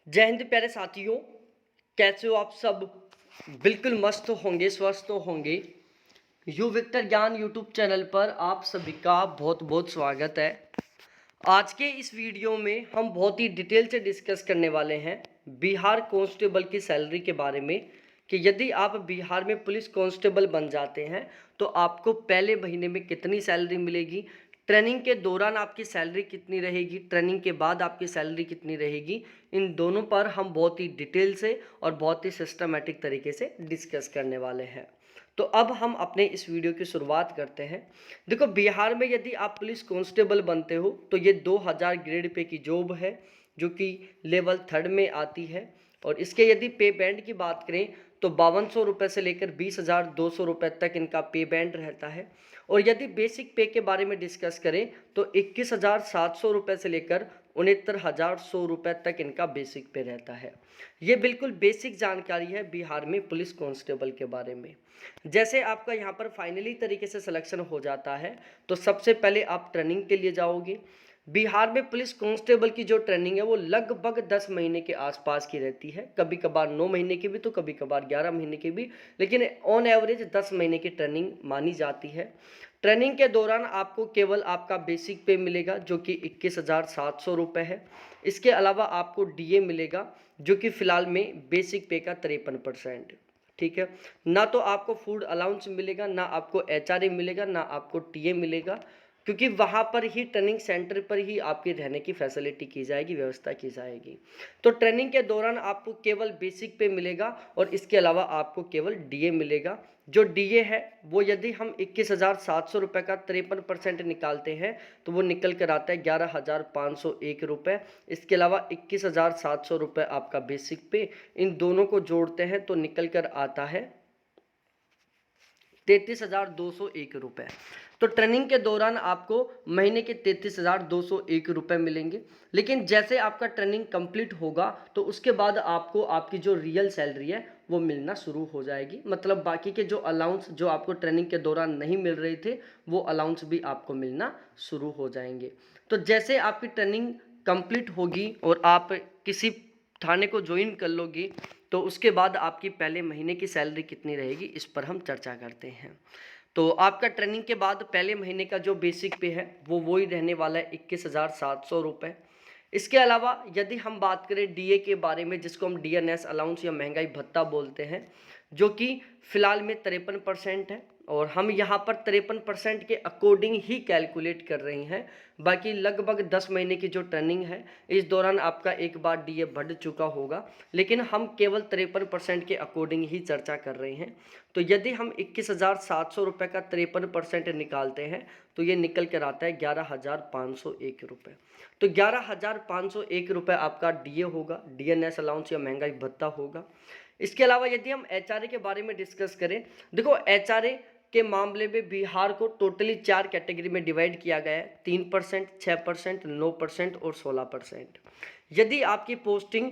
जय हिंद प्यारे साथियों, कैसे हो आप सब। बिल्कुल मस्त होंगे, स्वस्थ होंगे। यू विक्टर ज्ञान यूट्यूब चैनल पर आप सभी का बहुत बहुत स्वागत है। आज के इस वीडियो में हम बहुत ही डिटेल से डिस्कस करने वाले हैं बिहार कांस्टेबल की सैलरी के बारे में कि यदि आप बिहार में पुलिस कांस्टेबल बन जाते हैं तो आपको पहले महीने में कितनी सैलरी मिलेगी, ट्रेनिंग के दौरान आपकी सैलरी कितनी रहेगी, ट्रेनिंग के बाद आपकी सैलरी कितनी रहेगी। इन दोनों पर हम बहुत ही डिटेल से और बहुत ही सिस्टमेटिक तरीके से डिस्कस करने वाले हैं। तो अब हम अपने इस वीडियो की शुरुआत करते हैं। देखो, बिहार में यदि आप पुलिस कांस्टेबल बनते हो तो ये 2000 ग्रेड पे की जॉब है जो कि लेवल 3 में आती है। और इसके यदि पे बैंड की बात करें तो 5200 रुपये से लेकर 20,200 रुपये तक इनका पे बैंड रहता है। और यदि बेसिक पे के बारे में डिस्कस करें तो 21,700 रुपये से लेकर 69,100 रुपये तक इनका बेसिक पे रहता है। ये बिल्कुल बेसिक जानकारी है बिहार में पुलिस कांस्टेबल के बारे में। जैसे आपका यहाँ पर फाइनली तरीके से सिलेक्शन हो जाता है तो सबसे पहले आप ट्रेनिंग के लिए जाओगे। बिहार में पुलिस कांस्टेबल की जो ट्रेनिंग है वो लगभग 10 महीने के आसपास की रहती है, कभी कभार 9 महीने की भी तो कभी कभार 11 महीने की भी, लेकिन ऑन एवरेज 10 महीने की ट्रेनिंग मानी जाती है। ट्रेनिंग के दौरान आपको केवल आपका बेसिक पे मिलेगा जो कि 21,700 रुपये है। इसके अलावा आपको डीए मिलेगा जो कि फिलहाल में बेसिक पे का 53%। ठीक है, ना तो आपको फूड अलाउंस मिलेगा, ना आपको एचआरए मिलेगा, ना आपको टीए मिलेगा, क्योंकि वहाँ पर ही ट्रेनिंग सेंटर पर ही आपकी रहने की फैसिलिटी की जाएगी, व्यवस्था की जाएगी। तो ट्रेनिंग के दौरान आपको केवल बेसिक पे मिलेगा और इसके अलावा आपको केवल डीए मिलेगा। जो डीए है वो यदि हम 21,700 रुपये का 53% निकालते हैं तो वो निकल कर आता है 11,501 रुपये। इसके अलावा 21,700 रुपये आपका बेसिक पे, इन दोनों को जोड़ते हैं तो निकल कर आता है 33,201 रुपये। तो ट्रेनिंग के दौरान आपको महीने के 33,201 रुपये मिलेंगे। लेकिन जैसे आपका ट्रेनिंग कंप्लीट होगा तो उसके बाद आपको आपकी जो रियल सैलरी है वो मिलना शुरू हो जाएगी। मतलब बाकी के जो अलाउंस जो आपको ट्रेनिंग के दौरान नहीं मिल रहे थे वो अलाउंस भी आपको मिलना शुरू हो जाएंगे। तो जैसे आपकी ट्रेनिंग कंप्लीट होगी और आप किसी थाने को ज्वाइन कर लोगे तो उसके बाद आपकी पहले महीने की सैलरी कितनी रहेगी इस पर हम चर्चा करते हैं। तो आपका ट्रेनिंग के बाद पहले महीने का जो बेसिक पे है वो वही रहने वाला है 21,700 रुपये। इसके अलावा यदि हम बात करें डीए के बारे में, जिसको हम डीएनएस अलाउंस या महंगाई भत्ता बोलते हैं, जो कि फिलहाल में 53% है और हम यहाँ पर 53% के अकॉर्डिंग ही कैलकुलेट कर रहे हैं। बाकी लगभग 10 महीने की जो ट्रेनिंग है इस दौरान आपका एक बार डीए बढ़ चुका होगा, लेकिन हम केवल 53% के अकॉर्डिंग ही चर्चा कर रहे हैं। तो यदि हम 21,700 रुपये का 53% निकालते हैं तो ये निकल कर आता है 11,501 रुपये। तो 11,501 रुपये आपका डीए होगा, डीएनएस अलाउंस या महंगाई भत्ता होगा। इसके अलावा यदि हम एचआरए के बारे में डिस्कस करें, देखो एचआरए के मामले में बिहार को टोटली 4 कैटेगरी में डिवाइड किया गया है, 3%, 6%, 9% और 16%। यदि आपकी पोस्टिंग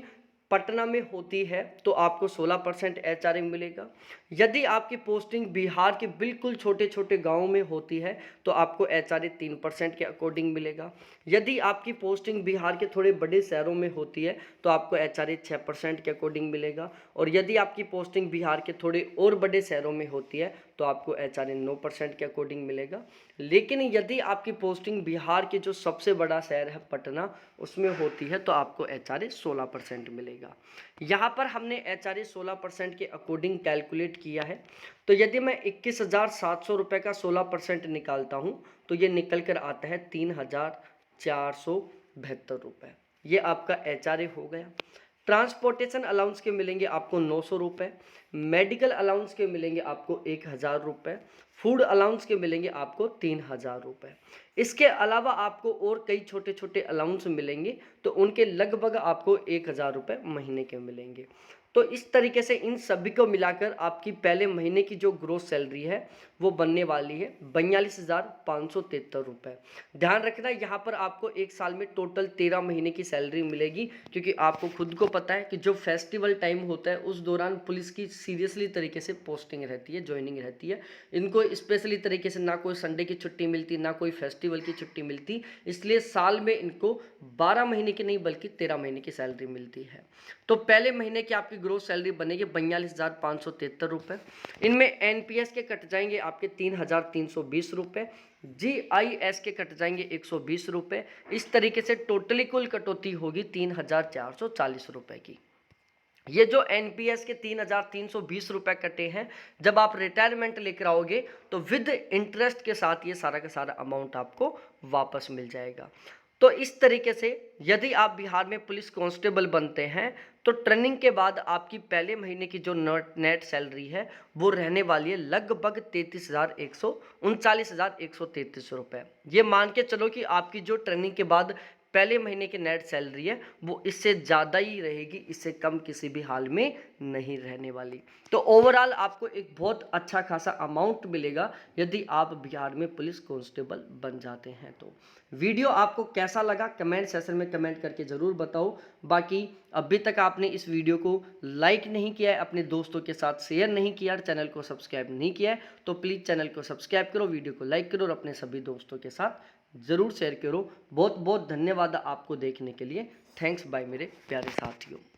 पटना में होती है तो आपको 16% एचआरए मिलेगा। यदि आपकी पोस्टिंग बिहार के बिल्कुल छोटे छोटे गांवों में होती है तो आपको एचआरए 3% के अकॉर्डिंग मिलेगा। यदि आपकी पोस्टिंग बिहार के थोड़े बड़े शहरों में होती है तो आपको एचआरए 6% के अकॉर्डिंग मिलेगा। और यदि आपकी पोस्टिंग बिहार के थोड़े और बड़े शहरों में होती है तो आपको एचआरए 9% के अकॉर्डिंग मिलेगा। लेकिन यदि आपकी पोस्टिंग बिहार के जो सबसे बड़ा शहर है पटना उसमें होती है तो आपको एचआरए 16% मिलेगा। यहाँ पर हमने एचआरए 16% के अकॉर्डिंग कैलकुलेट किया है। तो यदि मैं 21,700 रुपये का 16% निकालता हूँ तो ये निकल कर आता है 3,472 रुपये। ये आपका एचआरए हो गया। ट्रांसपोर्टेशन अलाउंस के मिलेंगे आपको 900 रुपये, मेडिकल अलाउंस के मिलेंगे आपको 1,000 रुपये, फूड अलाउंस के मिलेंगे आपको 3,000 रुपये। इसके अलावा आपको और कई छोटे छोटे अलाउंस मिलेंगे तो उनके लगभग आपको 1,000 रुपये महीने के मिलेंगे। तो इस तरीके से इन सभी को मिलाकर आपकी पहले महीने की जो ग्रोस सैलरी है वो बनने वाली है 42,573 रुपये। ध्यान रखना यहाँ पर आपको एक साल में टोटल 13 महीने की सैलरी मिलेगी, क्योंकि आपको खुद को पता है कि जो फेस्टिवल टाइम होता है उस दौरान पुलिस की सीरियसली तरीके से पोस्टिंग रहती है, ज्वाइनिंग रहती है। इनको स्पेशली तरीके से ना कोई संडे की छुट्टी मिलती, ना कोई फेस्टिवल फेस्टिवल की छुट्टी मिलती, इसलिए साल में इनको 12 महीने की नहीं बल्कि 13 महीने की सैलरी मिलती है। तो पहले महीने की आपकी ग्रोस सैलरी बनेगी 42,573 रुपये। इनमें एनपीएस के कट जाएंगे आपके 3,320 रुपये, जीआईएस के कट जाएंगे 120 रुपये। इस तरीके से टोटली कुल कटौती होगी 3,440 रुपये की। ये जो एनपीएस के 3,320 रुपये कटे हैं, जब आप रिटायरमेंट लेकर आओगे तो विद इंटरेस्ट के साथ ये सारा का सारा अमाउंट आपको वापस मिल जाएगा। तो इस तरीके से यदि आप बिहार में पुलिस कांस्टेबल बनते हैं तो ट्रेनिंग के बाद आपकी पहले महीने की जो नेट सैलरी है वो रहने वाली है लगभग 39,133 रुपये। ये मान के चलो कि आपकी जो ट्रेनिंग के बाद पहले महीने की नेट सैलरी है वो इससे ज़्यादा ही रहेगी, इससे कम किसी भी हाल में नहीं रहने वाली। तो ओवरऑल आपको एक बहुत अच्छा खासा अमाउंट मिलेगा यदि आप बिहार में पुलिस कांस्टेबल बन जाते हैं। तो वीडियो आपको कैसा लगा कमेंट सेक्शन में कमेंट करके ज़रूर बताओ। बाकी अभी तक आपने इस वीडियो को लाइक नहीं किया है, अपने दोस्तों के साथ शेयर नहीं किया, चैनल को सब्सक्राइब नहीं किया है तो प्लीज़ चैनल को सब्सक्राइब करो, वीडियो को लाइक करो और अपने सभी दोस्तों के साथ ज़रूर शेयर करो। बहुत बहुत धन्यवाद आपको देखने के लिए। थैंक्स बाय मेरे प्यारे साथियों।